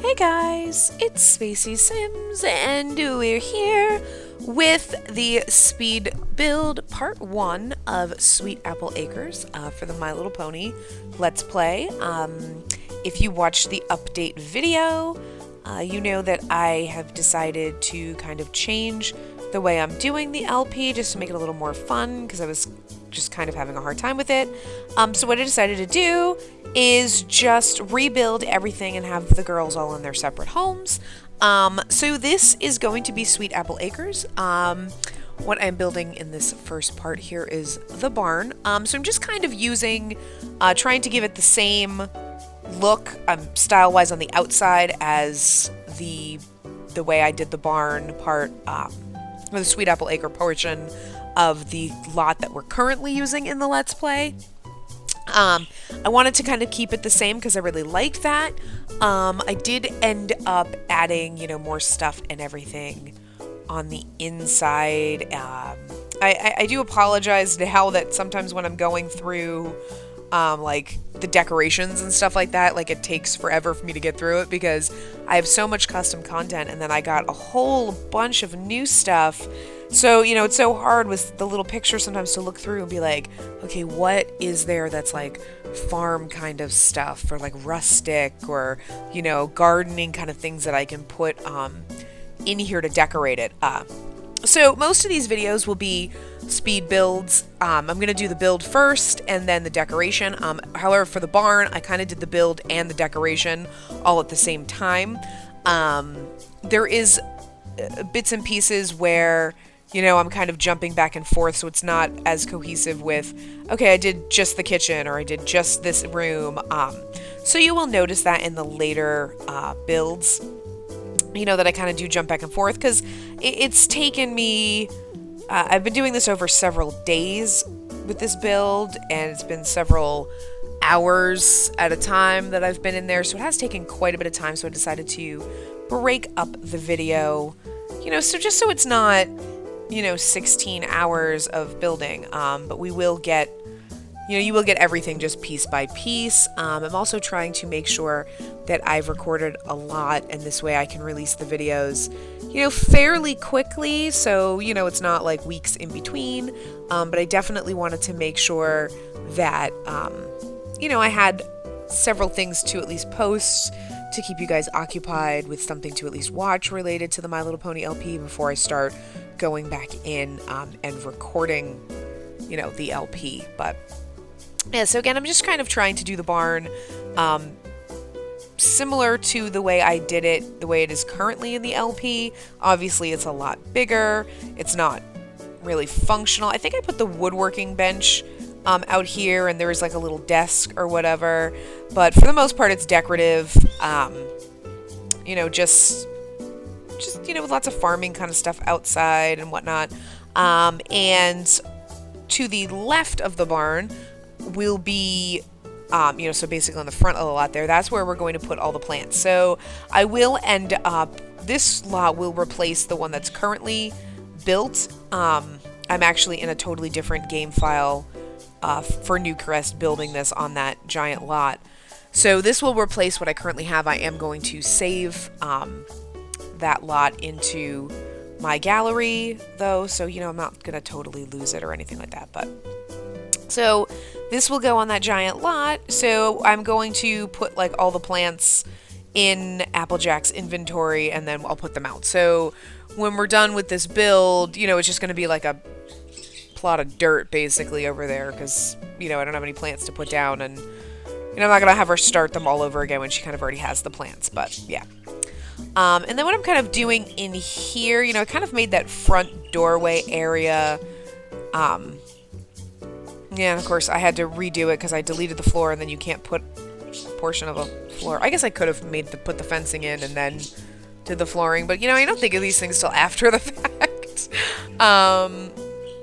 Hey guys, it's Spacey Sims, and we're here with the speed build part 1 of Sweet Apple Acres for the My Little Pony Let's Play. If you watched the update video, you know that I have decided to kind of change the way I'm doing the LP just to make it a little more fun because I was just kind of having a hard time with it. So what I decided to do is just rebuild everything and have the girls all in their separate homes. So this is going to be Sweet Apple Acres. What I'm building in this first part here is the barn. So I'm just kind of using, trying to give it the same look, style-wise on the outside as the way I did the barn part, or the Sweet Apple Acre portion of the lot that we're currently using in the Let's Play. I wanted to kind of keep it the same because I really liked that. I did end up adding, more stuff and everything on the inside. I do apologize now that sometimes when I'm going through like the decorations and stuff like that, like it takes forever for me to get through it because I have so much custom content and then I got a whole bunch of new stuff. So, it's so hard with the little pictures sometimes to look through and be like, okay, what is there that's like farm kind of stuff or like rustic or, gardening kind of things that I can put in here to decorate it. So most of these videos will be speed builds. I'm going to do the build first and then the decoration. However, for the barn, I kind of did the build and the decoration all at the same time. There is bits and pieces where, I'm kind of jumping back and forth, so it's not as cohesive with, okay, I did just the kitchen or I did just this room. So you will notice that in the later builds, that I kind of do jump back and forth because it's taken me, I've been doing this over several days with this build and it's been several hours at a time that I've been in there, so it has taken quite a bit of time, so I decided to break up the video, so just so it's not 16 hours of building, but we will get, you will get everything just piece by piece. I'm also trying to make sure that I've recorded a lot, and this way I can release the videos, fairly quickly, so, it's not like weeks in between, but I definitely wanted to make sure that, I had several things to at least post to keep you guys occupied with something to at least watch related to the My Little Pony LP before I start going back in and recording, the LP. But yeah, so again, I'm just kind of trying to do the barn similar to the way I did it, the way it is currently in the LP. Obviously, it's a lot bigger. It's not really functional. I think I put the woodworking bench out here, and there is like a little desk or whatever, but for the most part it's decorative, just with lots of farming kind of stuff outside and whatnot. And to the left of the barn will be so basically on the front of the lot there, that's where we're going to put all the plants. So I will end up, this lot will replace the one that's currently built. I'm actually in a totally different game file for Newcrest, building this on that giant lot. So this will replace what I currently have. I am going to save that lot into my gallery though, so I'm not gonna totally lose it or anything like that. But so this will go on that giant lot, so I'm going to put like all the plants in Applejack's inventory and then I'll put them out. So when we're done with this build, it's just gonna be like a plot of dirt basically over there because I don't have any plants to put down, and I'm not gonna have her start them all over again when she kind of already has the plants. But yeah, and then what I'm kind of doing in here, I kind of made that front doorway area, yeah, and of course I had to redo it because I deleted the floor and then you can't put a portion of a floor. I guess I could have put the fencing in and then did the flooring, but I don't think of these things till after the fact.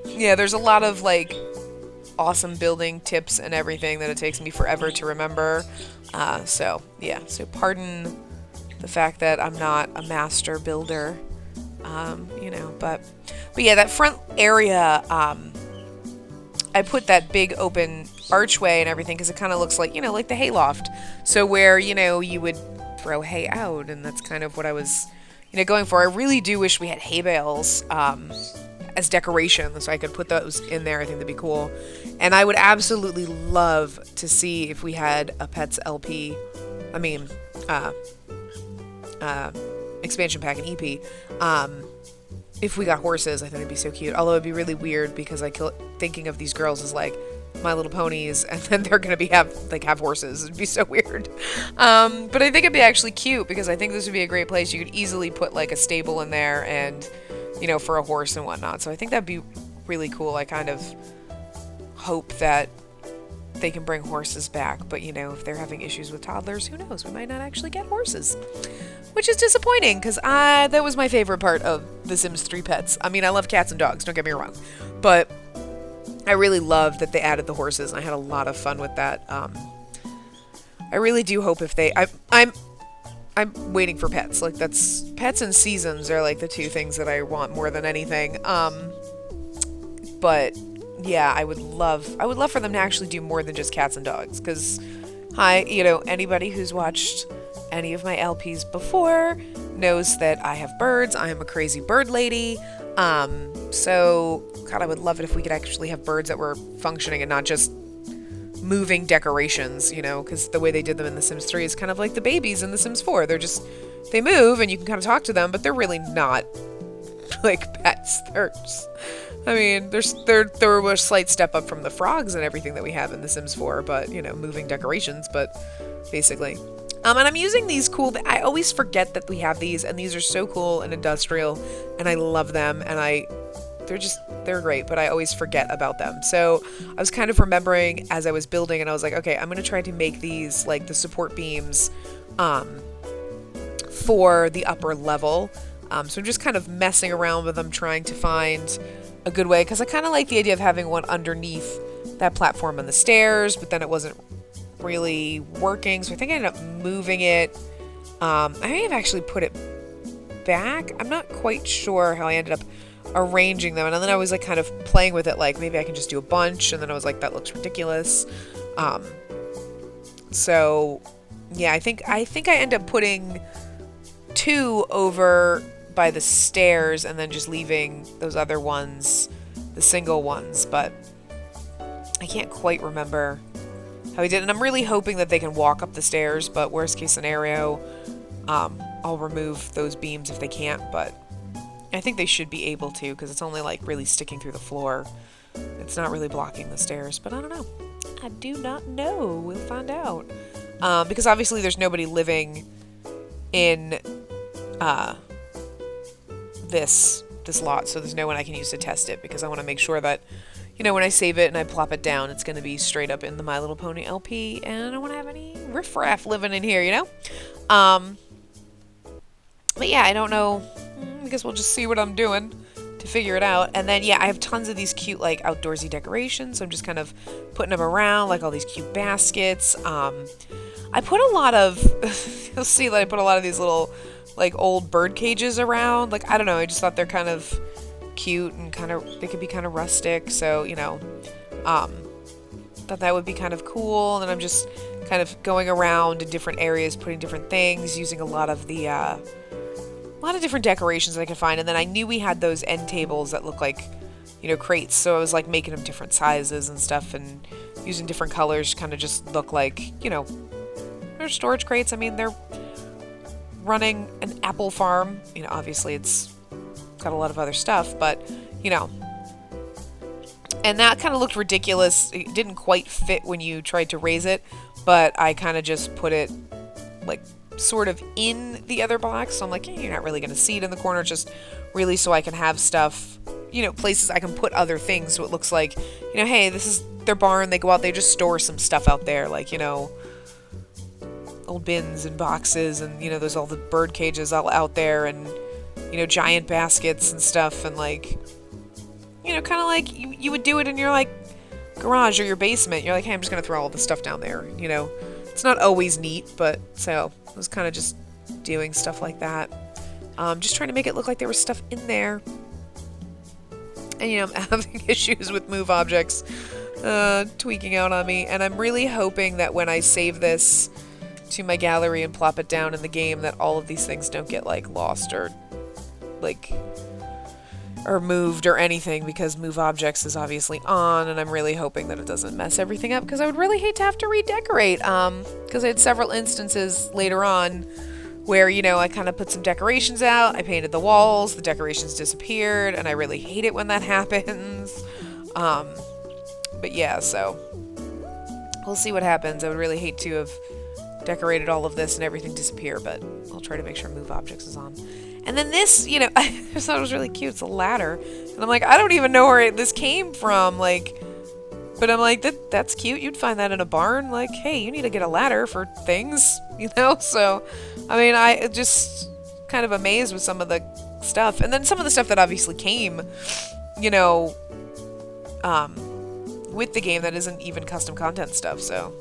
Yeah, there's a lot of like awesome building tips and everything that it takes me forever to remember. So yeah, so pardon the fact that I'm not a master builder, but yeah, that front area, I put that big open archway and everything because it kind of looks like, like the hayloft. So where, you would throw hay out, and that's kind of what I was, going for. I really do wish we had hay bales as decoration, so I could put those in there. I think that'd be cool. And I would absolutely love to see if we had a Pets LP. I mean, expansion pack and EP. If we got horses, I think it'd be so cute. Although it'd be really weird because thinking of these girls as like My Little Ponies, and then they're gonna have horses. It'd be so weird. But I think it'd be actually cute because I think this would be a great place. You could easily put like a stable in there and, for a horse and whatnot. So I think that'd be really cool. I kind of hope that they can bring horses back, but if they're having issues with toddlers, who knows? We might not actually get horses, which is disappointing because that was my favorite part of The Sims 3 Pets. I mean, I love cats and dogs, don't get me wrong, but I really loved that they added the horses, and I had a lot of fun with that. I really do hope if I'm waiting for pets. Like, that's pets and seasons are like the two things that I want more than anything. But yeah, I would love for them to actually do more than just cats and dogs. Because, anybody who's watched any of my LPs before knows that I have birds. I am a crazy bird lady. So, God, I would love it if we could actually have birds that were functioning and not just moving decorations, because the way they did them in The Sims 3 is kind of like the babies in The Sims 4. They move and you can kind of talk to them, but they're really not like pets. I mean, there were a slight step up from the frogs and everything that we have in The Sims 4, but, moving decorations, but basically. And I'm using these cool, I always forget that we have these, and these are so cool and industrial, and I love them, and they're great, but I always forget about them. So I was kind of remembering as I was building, and I was like, okay, I'm going to try to make these, like, the support beams for the upper level. So I'm just kind of messing around with them, trying to find a good way, because I kind of like the idea of having one underneath that platform on the stairs, but then it wasn't really working, so I think I ended up moving it. I may have actually put it back. I'm not quite sure how I ended up arranging them, and then I was like kind of playing with it, like maybe I can just do a bunch, and then I was like, that looks ridiculous. So yeah, I think I end up putting 2 over by the stairs and then just leaving those other ones, the single ones, but I can't quite remember how we did, and I'm really hoping that they can walk up the stairs, but worst case scenario, I'll remove those beams if they can't, but I think they should be able to, because it's only like really sticking through the floor. It's not really blocking the stairs, but I don't know. I do not know. We'll find out. Because obviously there's nobody living in this lot, so there's no one I can use to test it, because I want to make sure that, when I save it and I plop it down, it's going to be straight up in the My Little Pony LP, and I don't want to have any riffraff living in here, But yeah, I don't know. I guess we'll just see what I'm doing to figure it out. And then, yeah, I have tons of these cute, like, outdoorsy decorations. So I'm just kind of putting them around, like all these cute baskets. I put a lot of, you'll see that I put a lot of these little, like, old bird cages around. Like, I don't know, I just thought they're kind of cute and they could be kind of rustic. So, thought that would be kind of cool. And then I'm just kind of going around in different areas, putting different things, using a lot of different decorations that I could find. And then I knew we had those end tables that look like, crates. So I was like making them different sizes and stuff, and using different colors to kind of just look like, they're storage crates. I mean, they're running an apple farm. Obviously it's got a lot of other stuff, but, and that kind of looked ridiculous. It didn't quite fit when you tried to raise it, but I kind of just put it like sort of in the other box. So I'm like, you're not really going to see it in the corner. It's just really so I can have stuff, places I can put other things. So it looks like, hey, this is their barn. They go out, they just store some stuff out there. Like, old bins and boxes, and, there's all the bird cages all out there, and, giant baskets and stuff. And like, kind of like you would do it in your like garage or your basement. You're like, hey, I'm just going to throw all this stuff down there. It's not always neat, but so I was kind of just doing stuff like that. Just trying to make it look like there was stuff in there. And, I'm having issues with move objects tweaking out on me. And I'm really hoping that when I save this to my gallery and plop it down in the game, that all of these things don't get like lost or like or moved or anything, because move objects is obviously on, and I'm really hoping that it doesn't mess everything up, because I would really hate to have to redecorate, because I had several instances later on where, you know, I kind of put some decorations out, I painted the walls, the decorations disappeared, and I really hate it when that happens. But yeah, so we'll see what happens. I would really hate to have decorated all of this and everything disappear, but I'll try to make sure move objects is on. And then this, you know, I just thought it was really cute. It's a ladder. And I'm like, I don't even know where this came from. Like, but I'm like, that's cute. You'd find that in a barn. Like, hey, you need to get a ladder for things, you know? So, I mean, I just kind of amazed with some of the stuff. And then some of the stuff that obviously came, you know, with the game that isn't even custom content stuff. So,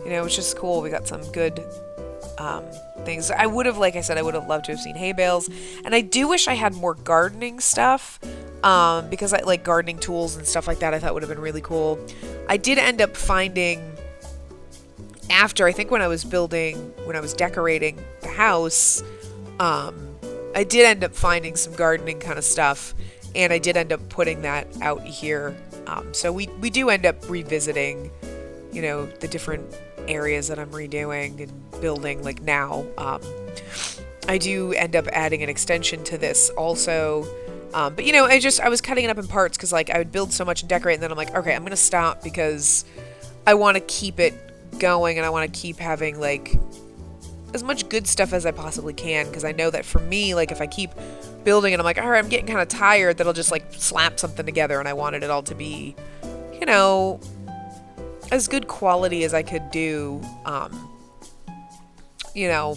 you know, it's just cool. We got some good things. I would have, like I said, I would have loved to have seen hay bales, and I do wish I had more gardening stuff, because I like gardening tools and stuff like that. I thought would have been really cool. I did end up finding, after, I think when I was decorating the house, I did end up finding some gardening kind of stuff, and I did end up putting that out here. So we do end up revisiting, you know, the different areas that I'm redoing and building, like now. I do end up adding an extension to this also, but you know, I was cutting it up in parts, because like I would build so much and decorate, and then I'm like, okay, I'm gonna stop, because I want to keep it going, and I want to keep having like as much good stuff as I possibly can, because I know that for me, like if I keep building and I'm like, all right, I'm getting kind of tired, that I'll just like slap something together, and I wanted it all to be, you know, as good quality as I could do, you know,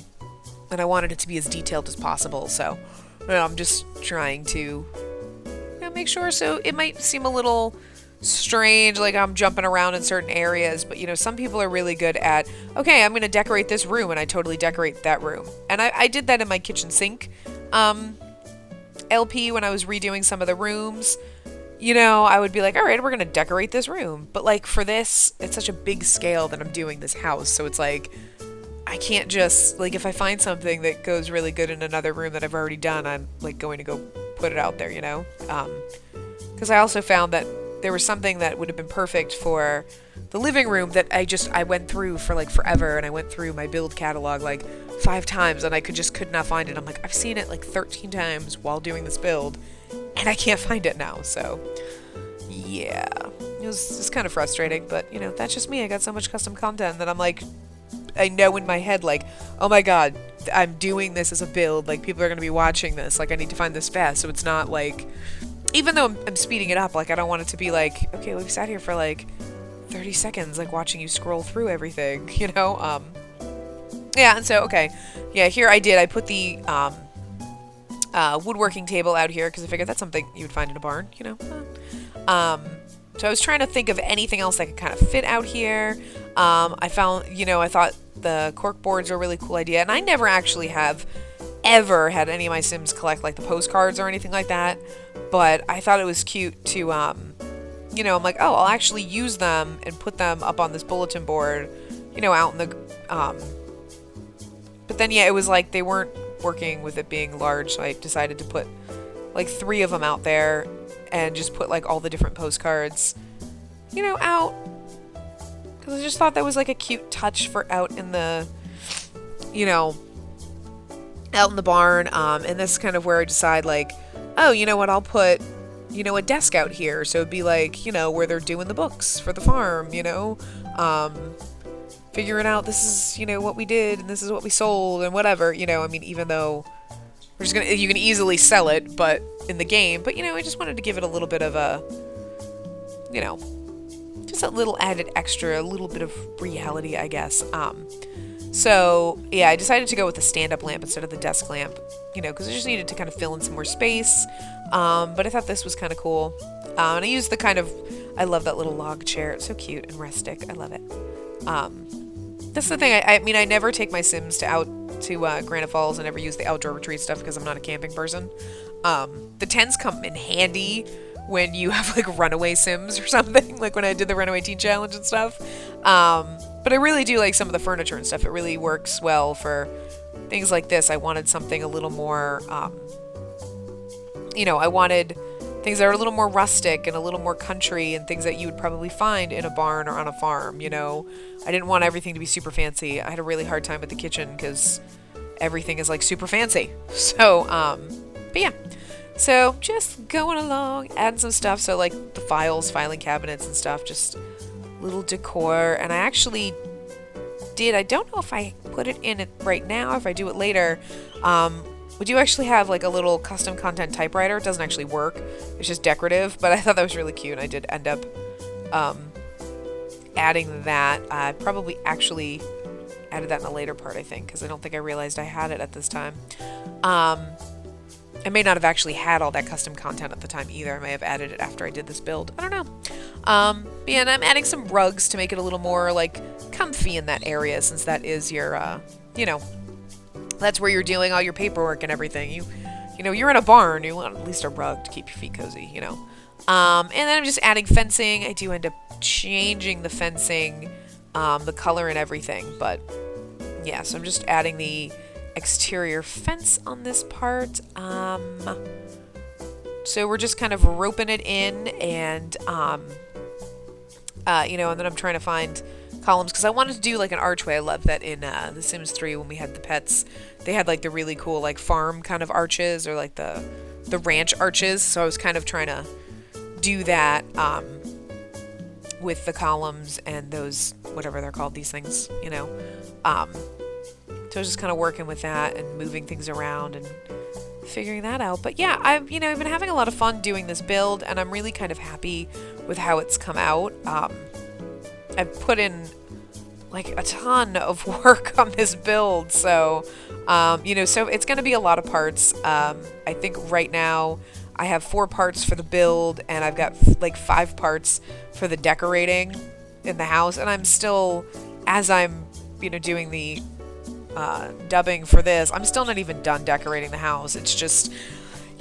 and I wanted it to be as detailed as possible. So, you know, I'm just trying to, you know, make sure. So it might seem a little strange, like I'm jumping around in certain areas, but you know, some people are really good at, okay, I'm going to decorate this room, and I totally decorate that room. And I did that in my kitchen sink LP when I was redoing some of the rooms. You know, I would be like, all right, we're going to decorate this room. But like for this, it's such a big scale that I'm doing this house. So it's like, I can't just, like, if I find something that goes really good in another room that I've already done, I'm like going to go put it out there, you know? Because I also found that there was something that would have been perfect for the living room that I went through for like forever, and I went through my build catalog like 5 times, and I could not find it. I'm like, I've seen it like 13 times while doing this build, and I can't find it now. So yeah, it was kind of frustrating, but you know, that's just me. I got so much custom content that I'm like, I know in my head, like, oh my god, I'm doing this as a build, like people are going to be watching this, like I need to find this fast. So it's not like, even though I'm speeding it up, like I don't want it to be like, okay, we've sat here for like 30 seconds, like watching you scroll through everything, you know? Yeah, and so, okay, yeah, here I put the woodworking table out here, because I figured that's something you would find in a barn, you know? So I was trying to think of anything else that could kind of fit out here. I found, you know, I thought the cork boards are a really cool idea, and I never actually have ever had any of my Sims collect like the postcards or anything like that, but I thought it was cute to, you know, I'm like, oh, I'll actually use them and put them up on this bulletin board, you know, out in the, but then, yeah, it was like they weren't working with it being large, so I decided to put like 3 of them out there and just put like all the different postcards, you know, out, because I just thought that was like a cute touch for out in the, you know, out in the barn. And this is kind of where I decide like, oh, you know what, I'll put, you know, a desk out here, so it'd be like, you know, where they're doing the books for the farm, you know, figuring out this is, you know, what we did and this is what we sold and whatever, you know. I mean, even though we're just gonna, you can easily sell it, but in the game, but you know, I just wanted to give it a little bit of a, you know, just a little added extra, a little bit of reality, I guess. So yeah, I decided to go with a stand-up lamp instead of the desk lamp, you know, because I just needed to kind of fill in some more space. But I thought this was kind of cool. And I used the kind of, I love that little log chair. It's so cute and rustic. I love it. That's the thing. I mean, I never take my Sims to Granite Falls. I never use the outdoor retreat stuff because I'm not a camping person. The tents come in handy when you have like runaway Sims or something, like when I did the Runaway Teen Challenge and stuff. But I really do like some of the furniture and stuff. It really works well for things like this. I wanted something a little more, I wanted things that are a little more rustic and a little more country and things that you would probably find in a barn or on a farm, I didn't want everything to be super fancy. I had a really hard time with the kitchen because everything is like super fancy. So, but yeah. So just going along, adding some stuff. So like the filing cabinets and stuff, just little decor. And I actually I don't know if I put it in it right now, if I do it later, we do actually have like a little custom content typewriter. It doesn't actually work. It's just decorative, but I thought that was really cute. I did end up adding that. I probably actually added that in a later part, I think, because I don't think I realized I had it at this time. I may not have actually had all that custom content at the time either. I may have added it after I did this build. I don't know. But yeah, and I'm adding some rugs to make it a little more like comfy in that area, since that is your, that's where you're doing all your paperwork and everything. You're in a barn. You want at least a rug to keep your feet cozy, And then I'm just adding fencing. I do end up changing the fencing, the color and everything. But yeah, so I'm just adding the exterior fence on this part. So we're just kind of roping it in, and and then I'm trying to find columns because I wanted to do like an archway. I love that in The Sims 3 when we had the pets, they had like the really cool like farm kind of arches, or like the ranch arches. So I was kind of trying to do that with the columns and those, whatever they're called, these things, So I was just kind of working with that and moving things around and figuring that out. But yeah, I've been having a lot of fun doing this build, and I'm really kind of happy with how it's come out. I've put in like a ton of work on this build, so so it's going to be a lot of parts. I think right now I have 4 parts for the build, and I've got like 5 parts for the decorating in the house, and I'm still, as I'm doing the dubbing for this, I'm still not even done decorating the house. It's just,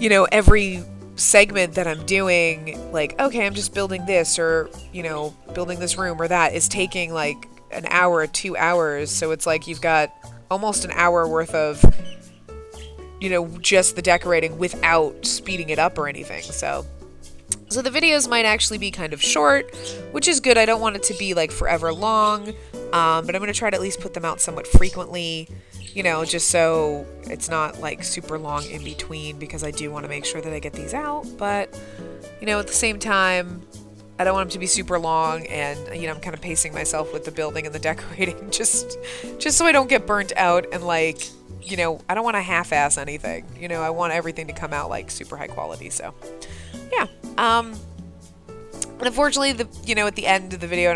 every segment that I'm doing, like, okay, I'm just building this, or, building this room or that, is taking like an hour or 2 hours. So it's like you've got almost an hour worth of, just the decorating without speeding it up or anything. So the videos might actually be kind of short, which is good. I don't want it to be like forever long. But I'm going to try to at least put them out somewhat frequently, just so it's not like super long in between, because I do want to make sure that I get these out. But, at the same time, I don't want them to be super long, and, I'm kind of pacing myself with the building and the decorating just so I don't get burnt out and like, I don't want to half-ass anything. I want everything to come out like super high quality. So, yeah. And unfortunately, at the end of the video,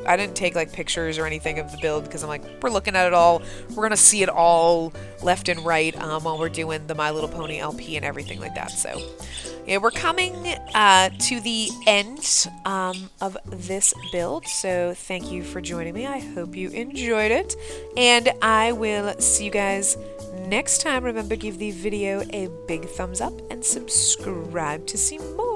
I didn't take like pictures or anything of the build, because I'm like, we're looking at it all. We're gonna see it all left and right while we're doing the My Little Pony LP and everything like that. So, yeah, we're coming to the end of this build. So thank you for joining me. I hope you enjoyed it, and I will see you guys next time. Remember, give the video a big thumbs up and subscribe to see more.